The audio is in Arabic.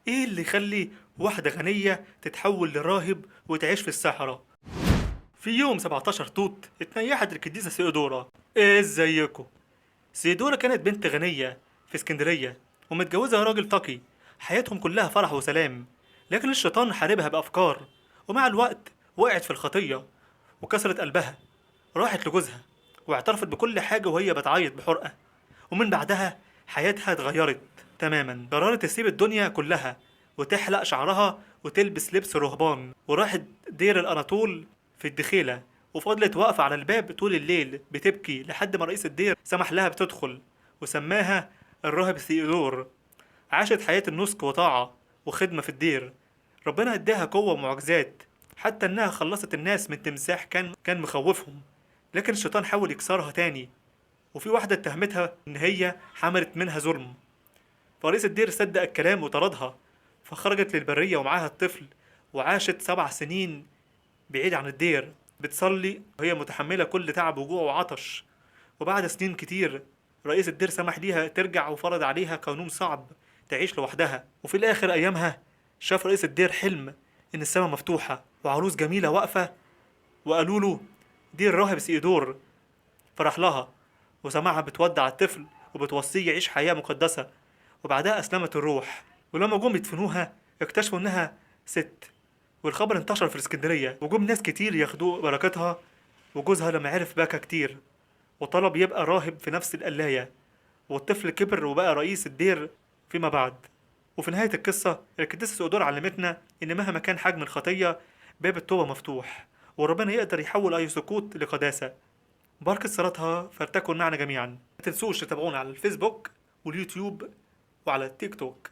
ايه اللي يخلي واحدة غنية تتحول لراهب وتعيش في الصحراء؟ في يوم 17 توت اتنيحت القديسة سيودورا. ايه ازيكم؟ سيودورا كانت بنت غنية في اسكندرية ومتجوزة راجل تقي، حياتهم كلها فرح وسلام. لكن الشيطان حاربها بأفكار، ومع الوقت وقعت في الخطية وكسرت قلبها. راحت لجوزها واعترفت بكل حاجة وهي بتعيط بحرقة، ومن بعدها حياتها اتغيرت تماما. قررت تسيب الدنيا كلها وتحلق شعرها وتلبس لبس رهبان، وراحت دير الأناطول في الدخيلة، وفضلت واقفة على الباب طول الليل بتبكي لحد ما رئيس الدير سمح لها بتدخل وسماها الراهب ثيودور. عاشت حياة النسك وطاعة وخدمة في الدير. ربنا اداها قوة ومعجزات، حتى انها خلصت الناس من تمساح كان مخوفهم. لكن الشيطان حاول يكسرها تاني، وفي واحدة اتهمتها إن هي حملت منها ظلم، فرئيس الدير صدق الكلام وطردها. فخرجت للبرية ومعاها الطفل، وعاشت 7 سنين بعيد عن الدير بتصلي وهي متحملة كل تعب وجوع وعطش. وبعد سنين كتير رئيس الدير سمح ليها ترجع وفرض عليها قانون صعب تعيش لوحدها. وفي الآخر أيامها شاف رئيس الدير حلم إن السماء مفتوحة وعروس جميلة واقفة، وقالوا له دي الراهب سيدور. فرح لها وسمعها بتودع الطفل وبتوصيه يعيش حياة مقدسة. وبعدها أسلمت الروح، ولما جم يدفنوها اكتشفوا إنها ست. والخبر انتشر في الإسكندرية وجم ناس كتير ياخدوا بركتها. وجوزها لما عرف بكى كتير وطلب يبقى راهب في نفس القلاية، والطفل كبر وبقى رئيس الدير فيما بعد. وفي نهاية القصة القديسة سؤدور علمتنا إن مهما كان حجم الخطية باب التوبة مفتوح، وربنا يقدر يحول أي سقوط لقداسة. بركة صلاتها فلتكن معنا جميعا. ما تنسوش تتابعونا على الفيسبوك واليوتيوب وعلى التيك توك.